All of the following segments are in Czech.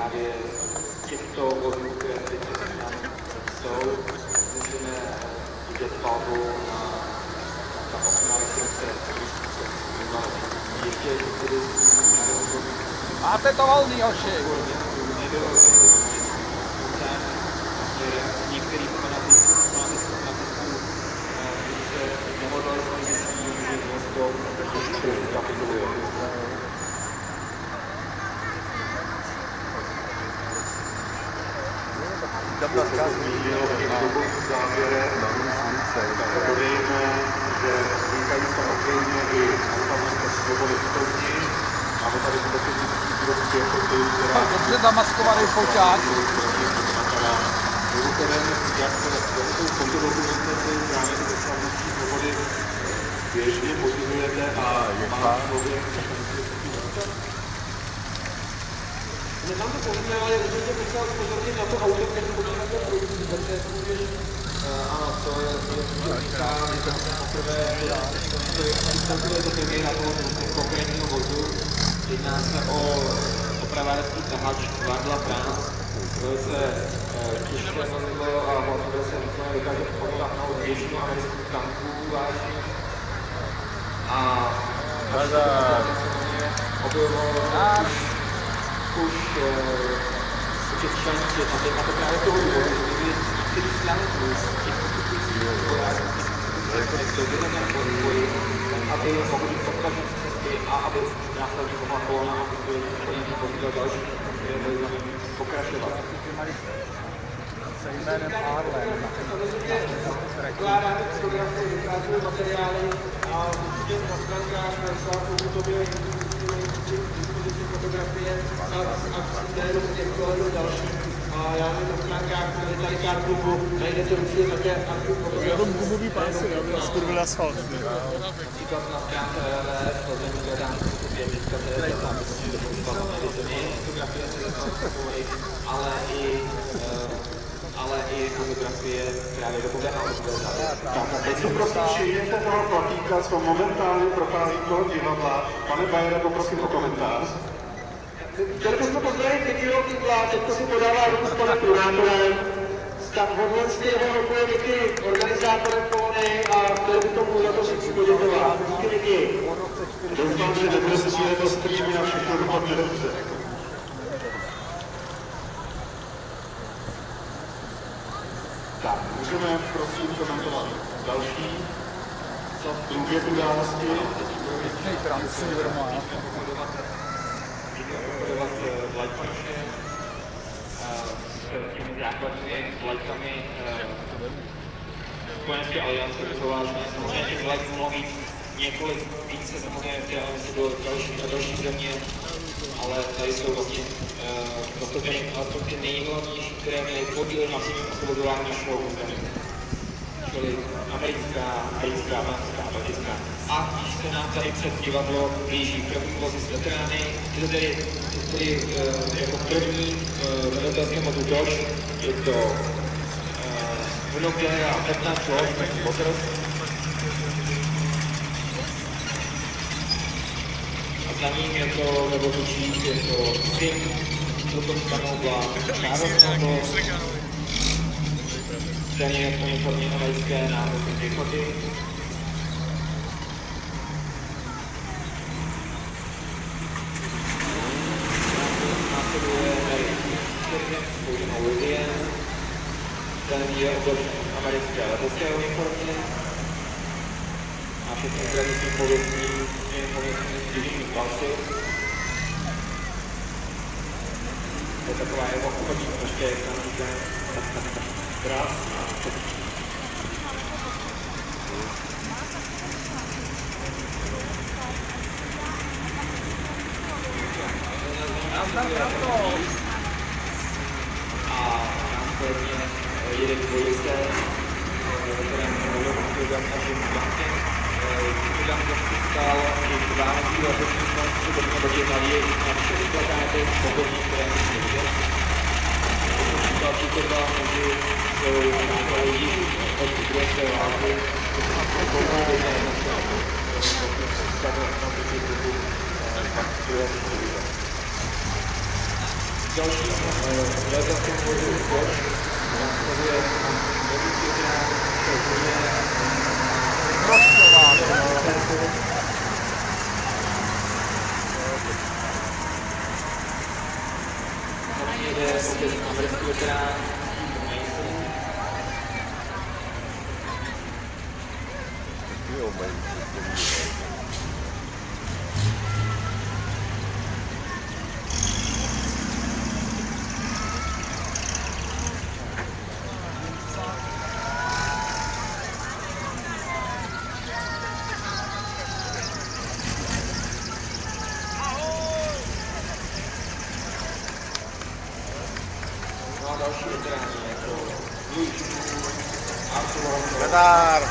právě těchto vozů, které teď tam jsou, můžeme vidět palbu na ta okna, které se ještě tedy máte to volný, hoši! Některých fanatiků se nehodlali že město kapituluje. Dodejme, že vznikají samozřejmě i automatické svobody vstoupní. Máme tady skutečně výrobky jako ty, která... Dobře zamaskovaný foťák. Mimochodem, jak jsou fotodokumentace právě ty slavnostní svobody běžně pořizujete a má člověk... Mě tam to povíme, ale určitě potřeba upozornit na to auto, které počínáte projíždí, protože ano, to je říká, že to poprvé, to je to premiéra toho konkrétního vozu. Jedná se o opravářský tahač Vardla France. Velice těžké vozidlo a vozidlo se rychle dokáže potáhnout většinu amerických tanků vážně. A objevoval už členství a to právě toho důvodu, že kdyby těch slanků z těch postupujících vojářských aby mohli podpořit cesty a aby následně mohla kolona, aby byly plnění vozidel další, které byly za ním pokračovat. Se jménem Arlen. Vkládáme fotografie, vycházíme materiály a určitě na stránkách Sváku Tobě dispozici fotografie a akcí z těchto další. A já nevím, na stránkách Metallica klubu najdete určitě také archiv fotografie. Jenom gumový pásy, aby skurvil asfalt. Například na stránce RLS, to znamená hledám je diskace, tam fotografie ale i fotografie právě dokonce autobusové. Tak a teď si prosím všimněte toho platíka, co momentálně prochází toho divadla. Pane Bajere, poprosím o komentář. Chtěli bychom pozdravit Vicky Vlád, teď si podává ruku s panem primátorem. Tak hodně z jeho ruku je Vicky organizátorem kolony a chtěli bychom mu za to všichni poděkovat. Díky Vicky. Doufám, že nepřestřílete streamy a všechno dopadne dobře. Tak, můžeme prosím komentovat další průběh události. Transceiver má. Podporovat vlajkaře s těmi základními vlajkami Spojenské aliance vyzovázně. Samozřejmě těch vlajk mohlo být několik více, samozřejmě přijali se do další země, ale tady jsou vlastně ty nejhlavnější, které měly podílet na svým osvobozování našeho území. Čili americká, britská, franská, belgická. A když se nám tady před divadlo blíží první vozy z veterány, je tedy jako první velitelském vozu Dodge, je to Vnokler a 15 lož, takový Waters. A za ním je to ve vozu Chief, je to Sim, toto Stanobla, Charles ten je uniformně americké národní pěchoty. Následuje William, ten je oblečen americké letecké uniformě. Má všechny tradiční pověstní s divnými pasy. To je taková jeho obchodní poště, jak tam říká. Krásná. A následně jeden dvojiste, ve kterém mluvím naším Blankem. Tam dostal i 12 letošních monstrů, protože bude navíjet na všechny plakáty, podobně, které musí vidět. Například tyto dva muži jsou již od druhé války, Další létařském vozu Bosch následuje vedoucí obrán jede opět americký veterán Mason. No a další veteráni jako Luis Arthur,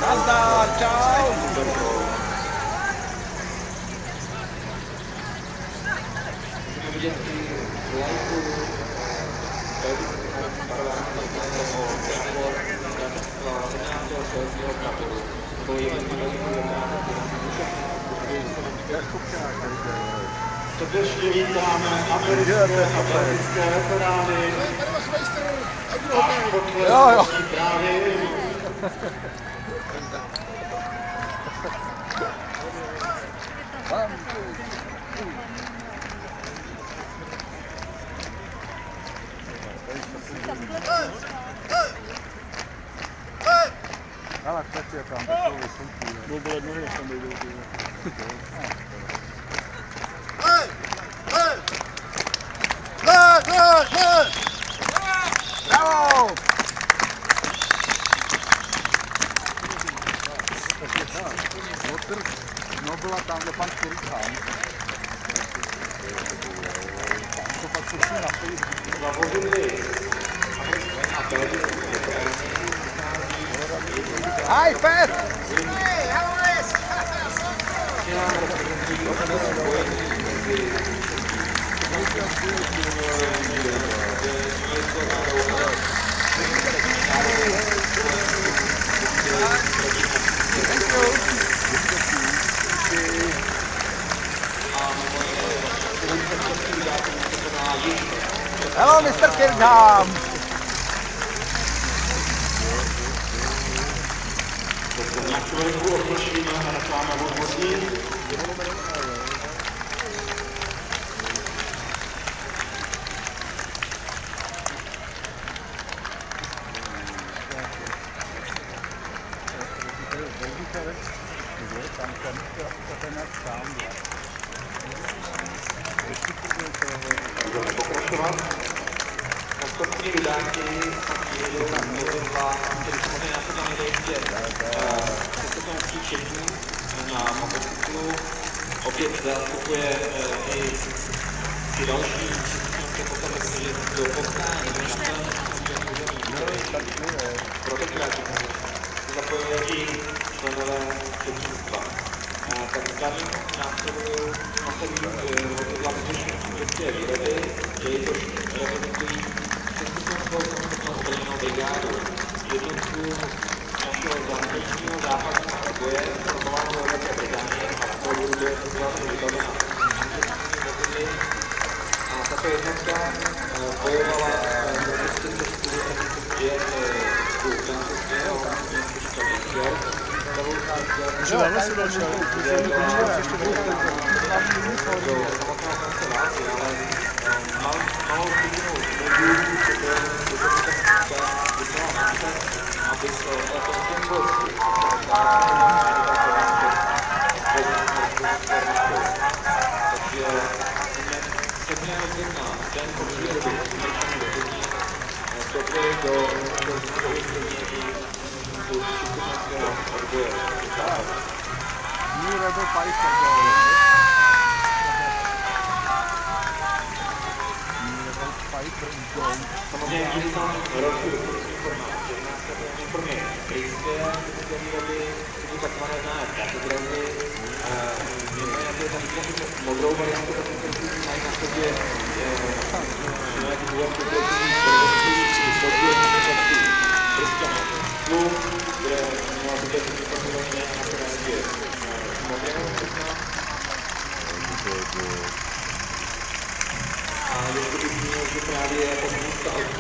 Nazdar, čau! můžeme vidět i vlajku o Trevor 17. švédského praporu. To je Srdečně vítáme americké a belgické veterány a škotlé právě. Ale teď je tam takový soutěž. Bylo jednoho, než tam dojdou. Bravo! No byla tamhle pan Kurikán. To pak slyší na Facebooku. Zavozili a belgické veterány. Hi, Pat! Hey, how are Hello, Mr. Kirkham! Na chvilku odmlčíme a necháme odmlčit. Budeme pokračovat. Ostatní vydáky jedou na vozidla, který samozřejmě následně nejde ještě přestupenský četní na motocyklu. Opět zastupuje i ty další předpoklady, protože do potkání protekráti zapojuje i členové předsednictva. Tak tady následují vozidla bezpečné výroby, jelikož reprezentují československou samostatnou obrněnou brigádu. Jednotku našeho zahraničního západního odboje formováno ve Velké Británii a z toho důvodu je zvláště vybavena anglickými vozidly. A tato jednotka bojovala v roce 1945 u francouzského města Bengel. Že dáme si další, ale ještě do samotného konce války, ale malou skupinou lidí, které vyslala na místech, aby se to symbolicky takže 7. května, den po přírodu, smrčaný do Zimní, vstoupili do uskladnění do československého odboje. New Rebel Piper, samozřejmě díky tomu rozšířil informace, že nás to informuje krajské výroby, jsou takzvané známé kategorie, mimo jiné tam vidíte modrou variantu, protože mají na sobě nějaký důvod, které podíl na počátku prstama sklu, které měla být informované na základě modrého prstna. A ještě bych měl, že právě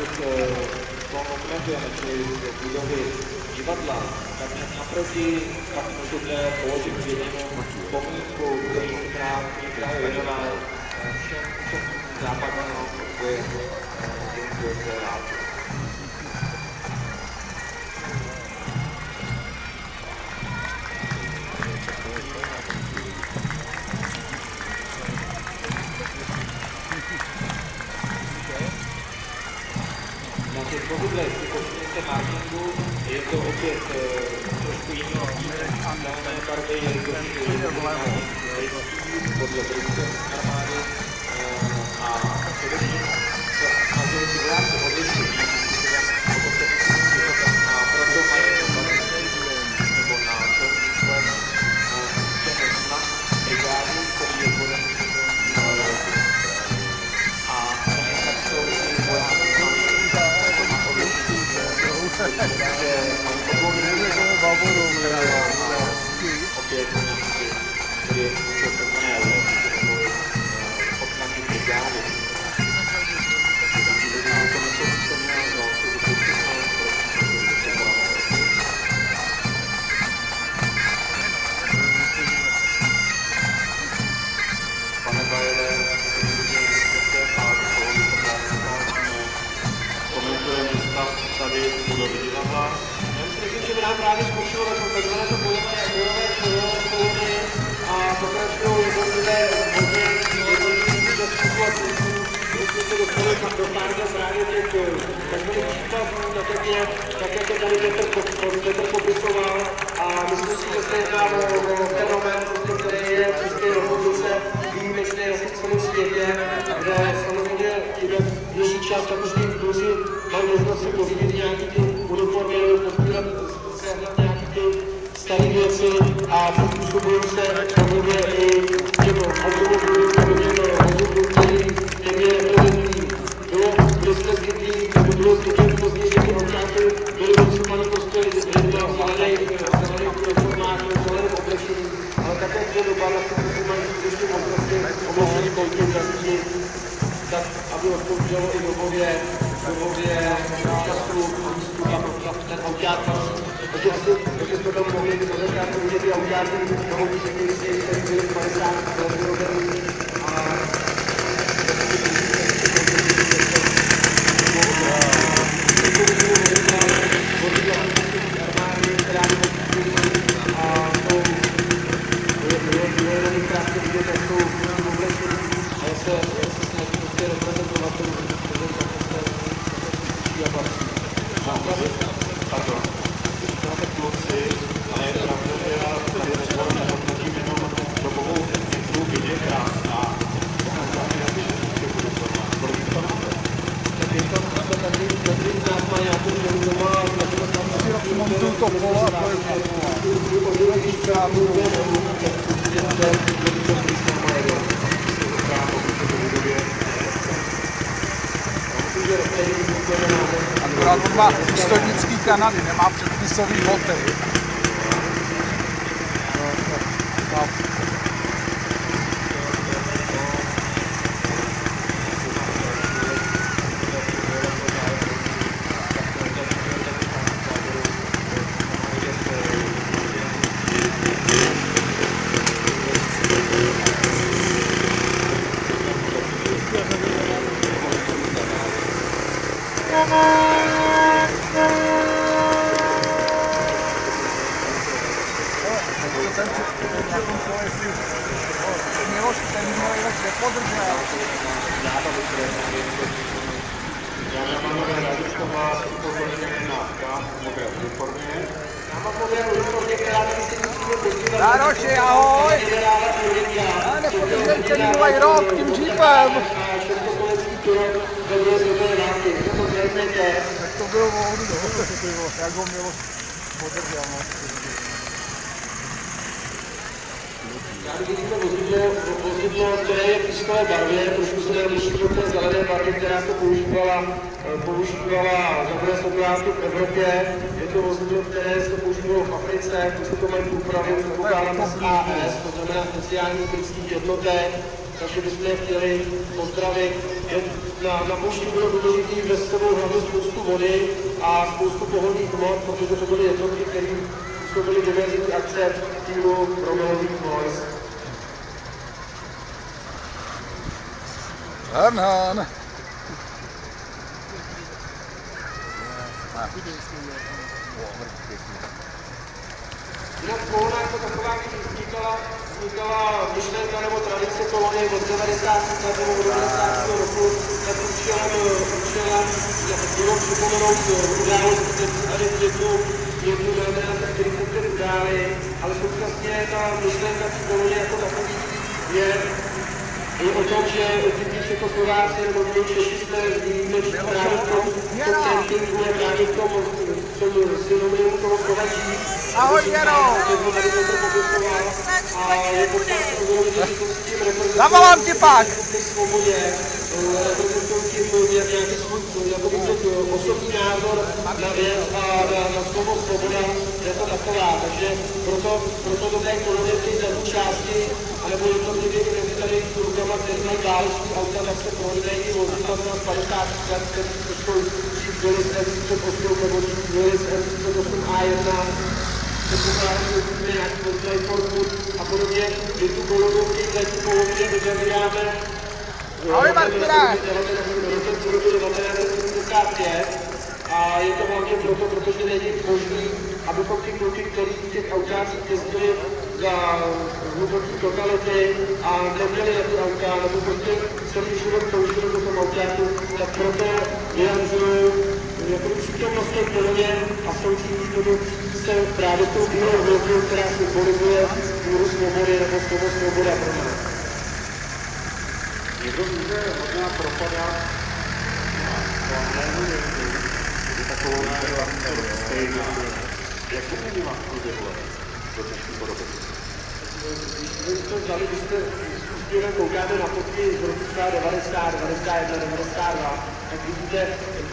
pokud to okomentujeme, čili z budovy divadla, tak naproti tak můžete položit jedinou pomínku, která je věnová všem západního odboje dějinské války. Na těch vozidlech, když počítáte markingu, je to opět trošku jiný zelené barvy, jelikož je podle britské armády a především se snažili si vojáci odlišit a proto mají nebo na čelní sled znak brigády, který je voden a tak jsou i vojáci opět který je odznaky brigády. Pane Bajere, komentujeme stav tady budovy divadla. Já si myslím, že by nám právě zkoušelo takzvané to bojové kolony a pokračují jednotlivé hodně způsobu a způsobu, když se dostali do párka právě těch takzvaných příkladů, tak jak to tady Petr popisoval a myslím si, že se jedná o fenomén, který je v České republice výjimečný asi v celém světě, kde samozřejmě větší část takových kluci mají možnost si pořídit nějaký ty uniformy, pozbírat nějaký ty staré věci a přizpůsobují se samozřejmě i těm automobilům, který je reprezentují. Bylo jste zvyklí, nebo bylo zvyklé později, že ty autáky byly vysupané prostě zelený formát, zeleným oblečením, ale také je doba, na kterou mají ještě možnosti oblečení kolky zařídit, tak aby odpovídalo i dobově času a ten auták patří. Takže jsme tam mohli začátku vidět ty autáky, mohou být někdy si, který byly 50 vyrobený a to kolo a to je akorát on má historický Kanady, nemá předpisový boty. Nároši, ahoj! Já nepodržím celý nový rok tím dřípem. Tak to bylo vohody, jak ho mělo podržel. Tady vidíte vozidlo, které je v pískové barvě, trošku se liší od té zelené barvy, která se používala za druhé světové války v Evropě. Je to vozidlo, které se používalo v Africe, to se to mají úpravy, předpokládáme z AS, to znamená speciálních britských jednotek. takže bychom je chtěli pozdravit. Na poušti bylo důležitý vést s sebou hlavně spoustu vody a spoustu pohodných hmot, protože to byly jednotky, které byly diverzitní akce týmu Romeových Boys. Hán. Jinak kolona jako taková, když vznikala myšlenka nebo tradice kolony od 90. let nebo 90. roku, tak účelem bylo připomenout události, tady jednu velmi, který se tady udály, ale současně ta myšlenka té kolony jako takový je o tom, že ty Čechoslováci nebo my Češi jsme zmínili právě v tom campingu a právě v tom synonymu toho slova žít. Ahoj, Jaro! A je potřeba si uvědomit, že to s tím reprezentuje Zavolám ti pak! svobodě, reprezentují tím nějaký svůj osobní názor na věc a na slovo svoboda jako taková. Takže proto do té kolony ty zadní části, anebo jednotlivě i tady rukama, které mají válečný auta, tak se prohledají i vozidla na 50 let, které jsou byly z M38 nebo byly z M38 A1, nějaký vozidla a podobně, kdy tu kolonu v té letní polovině vyzavíráme. Ahoj, Martina! 1975 a je to hlavně proto, protože není možný, abychom ty kluky, kteří v těch autácích jezdili za hluboký totality a neměli na ty auta, nebo prostě celý život použili do toho autáku, tak proto vyjadřují jako přítomnost té koloně a soucítí se právě tou bílou hvězdou, která symbolizuje míru svobody nebo slovo svoboda pro nás. Někdo může možná propadat na hlavnému jezdů, kdy ta kolona je vlastně stejná. Jak to není vás průběhu do dnešní podoby? Když jste sběrem koukáte na fotky z roku 90, 91, 92, tak vidíte,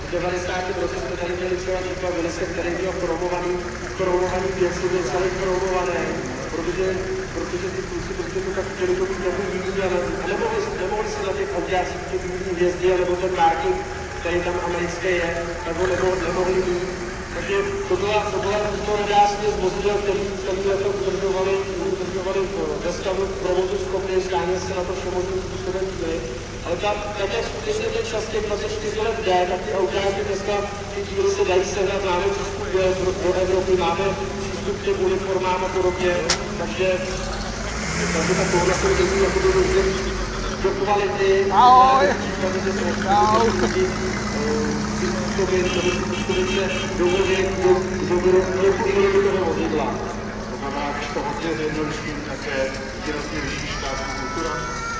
v 90. roce jsme tady měli třeba Jeepa Willise, který měl promovaný věci, byl celý promovaný, protože ty kluci prostě to tak chtěli to být trochu jiný a nemohli se na těch autácích těch jiných jezdí, nebo ten parking, který tam americký je, nebo nemohli mít. Takže to byla nedá směs vozidel, který to udržovali ve stavu provozu schopný, skáněli se na to všemožným způsobem díly. Ale tak jak skutečně ten čas těch 24 let jde, tak ty autáky dneska, ty díly se dají sehnat, máme přístup do Evropy, máme přístup k těm uniformám a podobně, takže ta tohle jsou dělí jako do kvality. Ahoj! Ahoj! Způsobit se dovolit do výroby toho vozidla. To znamená, když to hodně zjednoduším, tak je výrazně vyšší štátní kultura.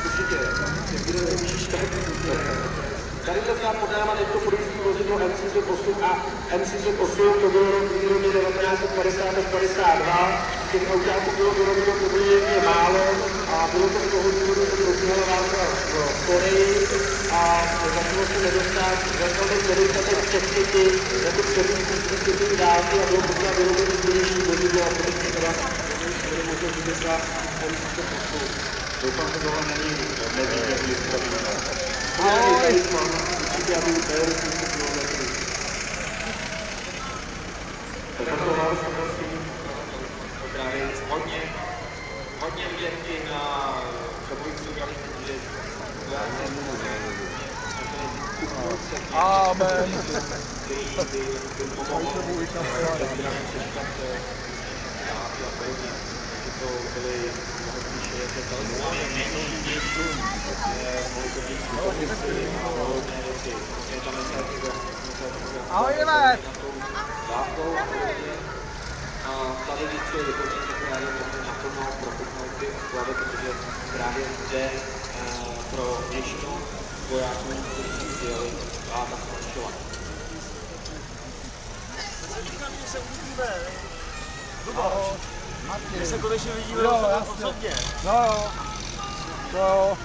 Určitě, je výrazně vyšší štátní kultura. Tady se snad podává to podružní vozidlo M38 a M38, to bylo rok výroby 1950 až 52. Těch autáků bylo vyrobeno poměrně málo a bylo to z toho důvodu, že probíhala válka v Koreji a začalo se nedostat nedostatek techniky jako přední světové války a bylo potřeba vyrobit výbornější vozidlo a podobně teda možná vůbec M38. Doufám, že tohle není nevýběrný zpravidlné. Ahoj! Určitě, aby teoreticky kilometrů. Tato válka právě hodně vidět i na webových fotografích, že Amen. Ahoj, Ivet. A tady vždycky je dokonce právě naplno propuknout ty oslavy, protože právě zde pro většinu vojáků, kteří si vzdělali, a ta skončila. Se uvidíme. My se konečně vidíme osobně. No.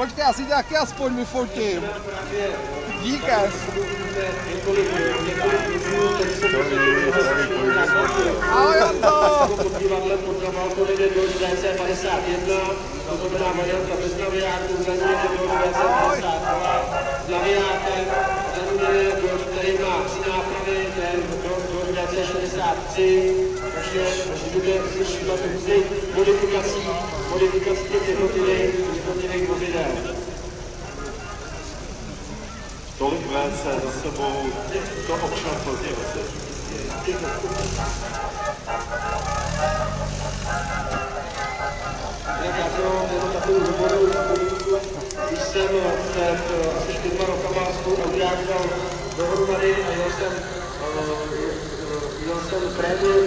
Počkej, já si taky aspoň vyfotím. Díkes. Ahoj, Honzo. Divadle pod na balkoně jde do DC51, to znamená varianta bez navijáků, za ní jde do DC52 s navijákem, za ní jde do, který má 3 nápravy, do DC63, takže můžete slyšet různých modifikací těch jednotlivých vozidel. Tolik WC za sebou, to občas hodně WC. Jak já jsem jenom takovou důvodu, když jsem před asi 4 rokama svou audiák dal dohromady a jel jsem prémium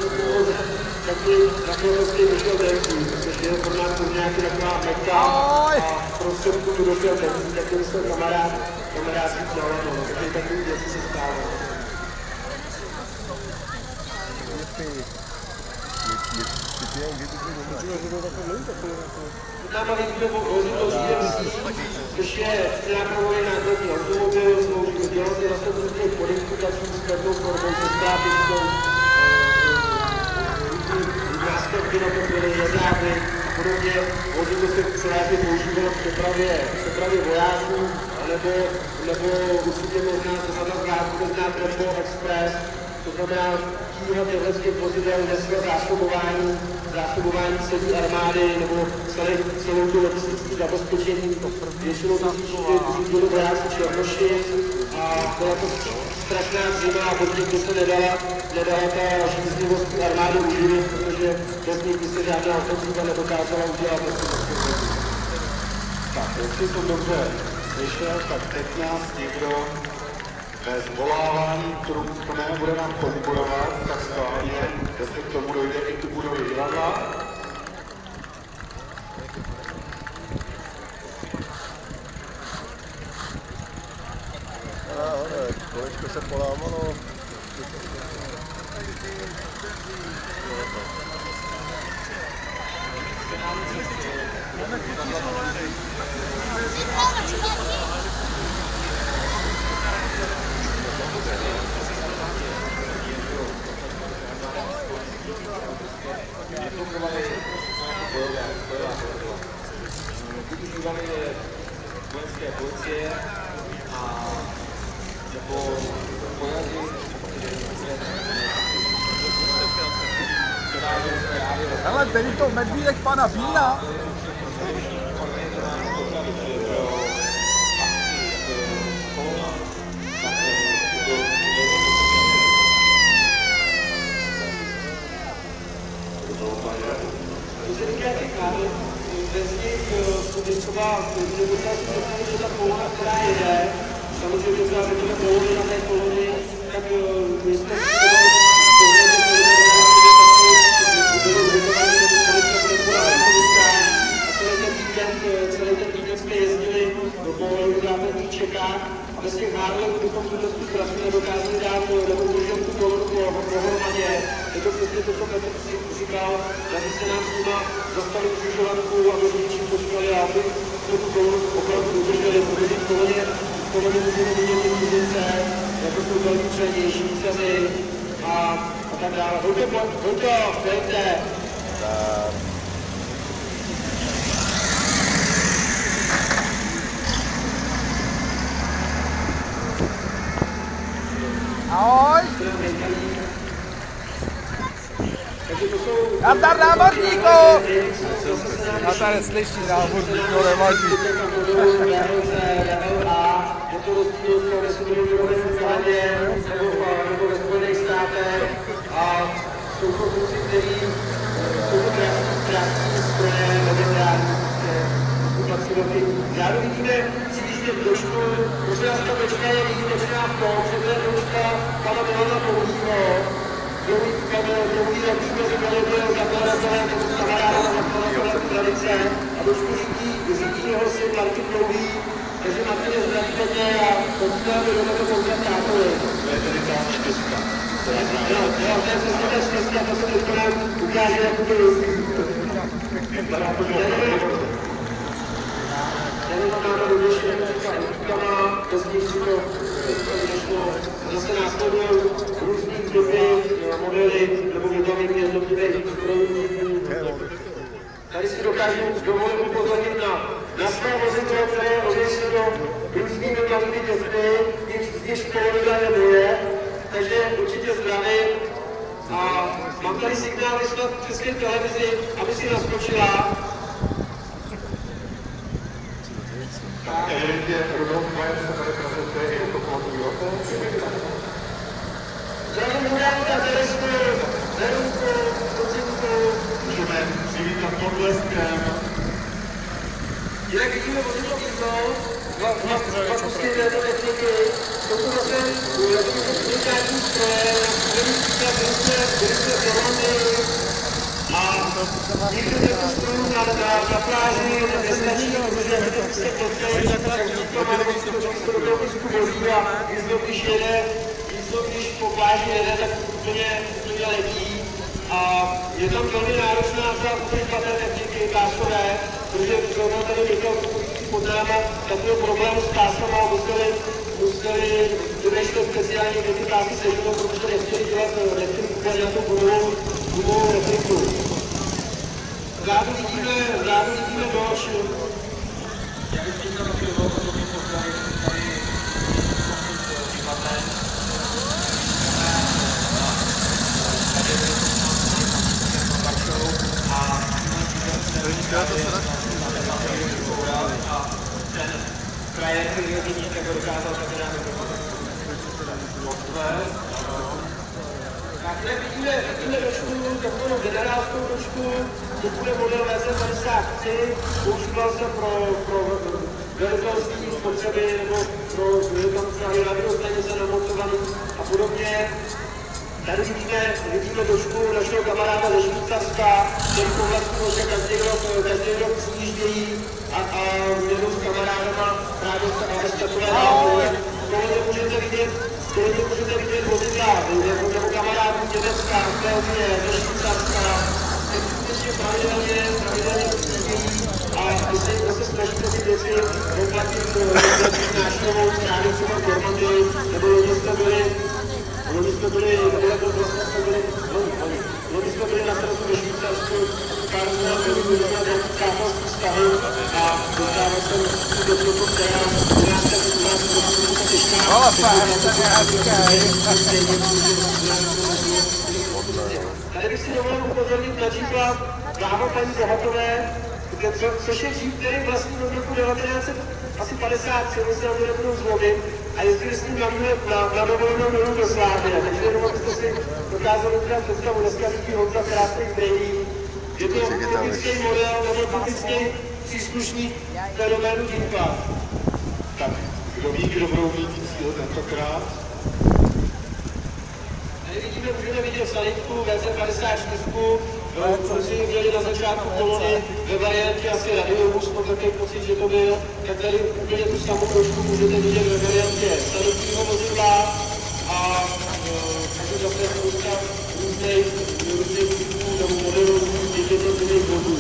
takový vyšel denku, protože je pro nás to nějaký taková meka a prostředku tu došel benzín, takový jsem kamarád říct na lano, takže takový věci se stávají. Náma vidíme vozidlo GMC, což je nápravový nákladní automobil, dělal se vlastně různých modifikací s pevnou formou, se sklápičkou, nástavky na to byly, jezáby a podobně. Vozidlo se převážně používalo v přepravě vojáků, nebo určitě možná znát Tempo Express. To znamená, tíha těchto vozidel dneska zásobování celé armády nebo celou tu logistické zabezpečení. Většinou to byly vojáci Černoši a byla to strašná zima a bez nich by se nedala ta žíznivost armády uživit, protože bez nich by se žádná ofenzíva nedokázala udělat. Tak, jestli to dobře slyšel, tak teď nás někdo bez volávání trubku nebude nám konkurovat, tak schválně, jestli k tomu dojde i tu budovy divadla. Kolečko se polámalo. Využívané vojenské policie a nebo vojáci, Hele, tady to medvídek pana Bína. Bez nich je třeba že ta kolona, která jede, samozřejmě třeba řekněme kolony na té kolony, tak my jsme celý ten víkend jsme jezdili do Pohodu, do Zápětníčeka a bez těch Harleyů bychom tu trasu nedokázali dát nebo držet tu kolonu pohromadě. Je to přesně to, co Petr říkal, aby se nám s nima dostali křižovatku a do něčím počkali a aby jsme tu kolonu opravdu udrželi, protože v koloně můžeme vidět ty muzice, jako jsou velmi přednější výsady a tak dále. Hoďte, pojďte! Ahoj! Nazdar, námořníku! Já tady slyším, námořníku, nevadí. Je to rozdíl, co v Kanadě nebo ve Spojených státech a jsou to kluci, kteří jsou to krásný stroje, legendární, patří roky. Zároveň vidíme přibližně trošku, prosím vás, ta večka je výjimečná v tom, že to je večka pana Milana Pouhýho, dlouhý rok jsme říkali, byl zakladatelem nebo kamarádem zakladatelem tradice a trošku řídí jeho syn Martin Dlouhý, takže Martin je zdravitelně a posíláme do toho koukrat tátovi. To je tedy ta štěstka. Jo, to je přesně ta štěstka, to se teď nám ukáže, jak to jezdí. máme do dnešního Utkana, později si to zase následují různý typy, modely nebo vybavení jednotlivých zdrojů. Tady si dokážu dovolit upozornit na své vozidlo, které ověří do různých vybavení dětky, když polovina je moje, takže určitě zdravím. A mám tady signál vyslat v České televizi, aby si naskočila. Tak evidentně Rudolf Majer se tady prezentuje i jako kulturní otec. Zdravím Huránka, Teresko, Verunku, Lucinku. Můžeme přivítat podleskem. Jinak vidíme vozidlo Diesel, dva kusy této techniky. Toto zase unikátní stroje, na kterých příklad byli jsme v Holandii a nikdo těchto strojů na pláži nestačí, protože se potřebuje, takže to máme to do toho kusku vozí a Diesel, když po pláži jede, tak úplně letí. A je tam velmi náročná za upravené techniky pásové, protože zrovna tady Michal pod náma takový problém s pásama museli vyřešit speciální věci pásy sežnou, protože nechtěli dělat repliku na tu gumovou repliku. Vzadu vidíme Bosch. Já bych chtěl taky velmi pozdravit tady divadle. Krajer, který hodně jako dokázal také dáme Takhle vidíme dočku, takovou generálskou dočku, to bude model VZ53, používal se pro velitelství spotřeby nebo pro tam třeba radiostanice namontovaný a podobně. Tady vidíme dočku našeho kamaráda ze Švýcarska, který po vlastní nože každý rok přijíždějí a měnou s kamarádama právě z takové návole. Tohle můžete vidět vozidla, nebo kamarádů z Německa, z Belgie, ze Švýcarska, který skutečně pravidelně přijíždějí a vy se snažíte ty věci doplatit návštěvou právě třeba v Normandii, nebo Loni jsme byli na srdcu ve Švýcarsku, pár jsme byli na kápelský vztahy a dostával jsem si do toho, která u nás tak těžká. Tady bych si dovolil upozornit na příklad Drávo paní Bohatové, což je dřív, který vlastní od roku 1953, my se na to nebudou zlobit, a jezdili s ním na dovolenou do Jugoslávie, takže jenom abyste si dokázali udělat představu, dneska řídí Honza krásných médií. Je to typický model nebo typický příslušník fenoménu Jeepa. Tak, kdo ví, kdo budou mít cíl tentokrát? Tady můžeme vidět sanitku VZ54, kterou si měli na začátku kolony ve variantě asi radiobus, mám takový pocit, že to byl, tak tady úplně tu samou trošku můžete vidět ve variantě sanitního vozidla a takže zase spousta různých typů nebo modelů jednotlivých vozů.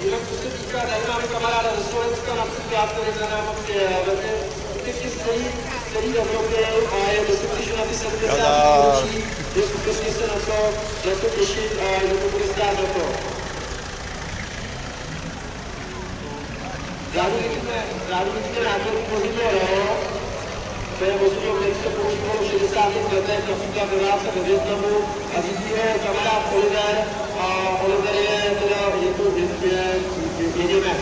Jinak co se týká, tady máme kamaráda ze Slovenska například, který za náma přijel, skutečně celý Evropě a je dostupný, že na ty 70. výročí je skutečně se na to těšit a že to bude stát za to. Zároveň vidíte nákladní vozidlo Renault, to je vozidlo, které se používalo v 60. letech, například ve válce ve Vietnamu a řídí ho kamarád Oliver a Oliver je teda Němec.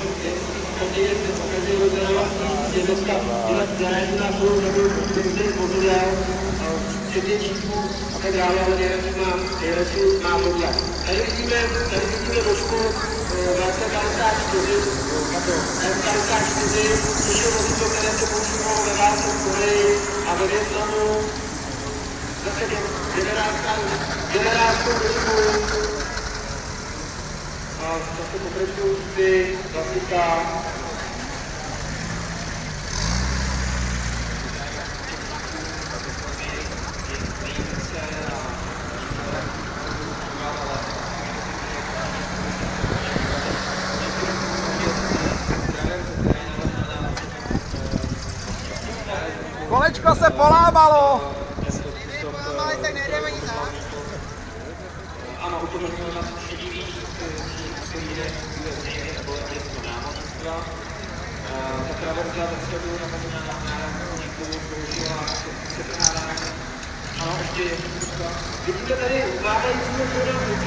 Každý je dneska zaráží na svou nebo různých vozidel, včetně číslů a tak dále, ale nejradši má tohle. Tady vidíme dočku VC54, což je vozidlo, které se používalo ve válce v Koreji a ve Vietnamu. Zase generálskou dočku. A zase pokračují ty klasika. Kolečko se polámalo. Ano, upozorňuji na šedivý, který jde nebo něco námořnictva. Ta traverza ve středu napomíná na nárazníku, použila předcházání. Ano, ještě je to. Vidíte tady vládajícího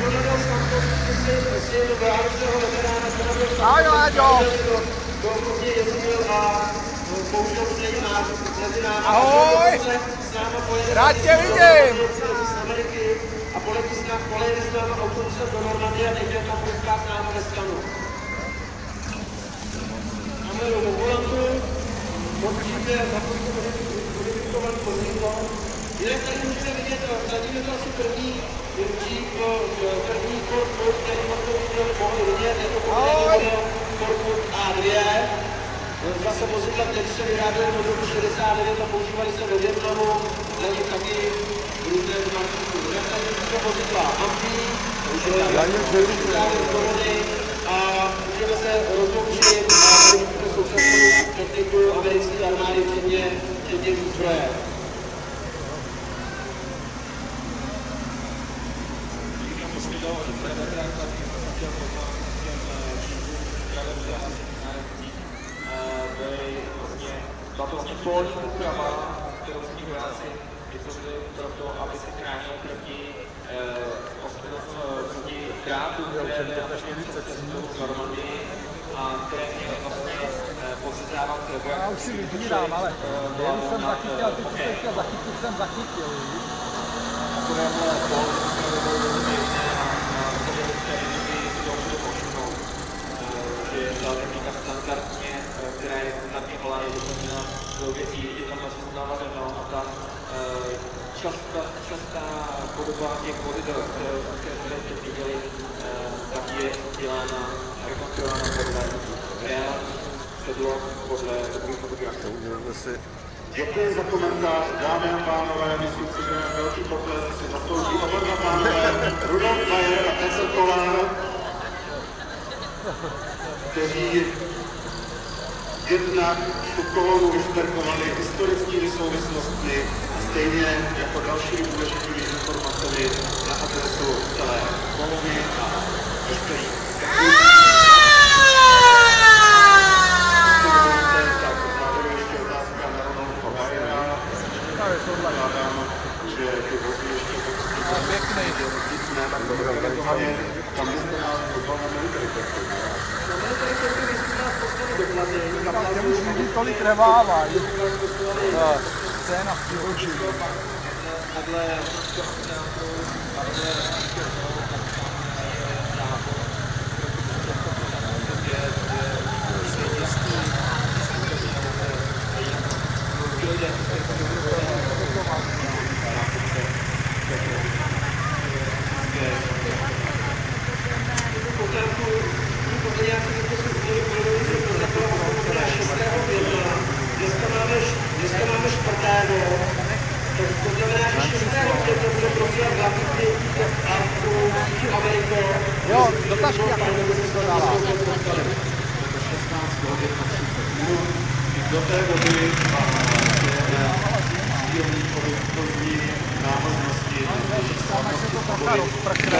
Jonathan Santos, syn válečného veterána Jonathan Santos, do hodně jezdil a bohužel už není mezi námi. Ahoj! S náma pojede Rád tě vidím! z Ameriky a polejeli s náma autobusem do Normandie a nejde tam pojďká s náma ve stanu. Máme do volantu, určitě modifikovaný vozidlo. Jinak tady můžete vidět, zatím je to asi první Ford, který mohli vidět, je to konkrétní Ford A2. Zase vozidla, které se vyráběly do roku 69 a používali se ve Vietnamu, na nich taky různé marky. Jinak tady jsou vozidla Amfi, a můžeme se rozloučit a vidíte současnou techniku americké armády, včetně výzbroje. Byla to vlastně polní úprava, kterou si vojáci vytvořili proto, aby se chránili proti grátům, které v Normandii a které měly vlastně podřezávat vojáky. Já už si vybírám, ale jenom jsem zachytil, ty co se chtěl zachytit, jsem zachytil. Takovéhle polní úpravy byly velmi jiné a protože v té doby si to může povšimnout, že ta technika standardně, která je standardně holá, je doplněna do věcí, je tam vlastně navařeno a ta častá podoba těch vozidel, které jste viděli, tak je dělána a rekonstruována podle reálných předloh, podle takových fotografů. Děkuji za komentář, dámy a pánové, myslím si, že je velký pokles, si zaslouží oba dva pánové, Rudolf Mayer a Ecel Kollár, kteří jednak tu kolonu vyšperkovali historickými souvislostmi a stejně jako další důležitými informacemi na adresu celé kolony a veškerých že ty vozy ještě tam byste nás pozval na military testy. Tam už lidi tolik revávají. Scéna v Tivoči. Dneska máme 4. tak to znamená, že 6. května bude prosím hlavní Amerikou. Jo, do tašky, jak to dává. Do té doby příjemný pozdní náhodnosti. Máme se to trocha rozprchne.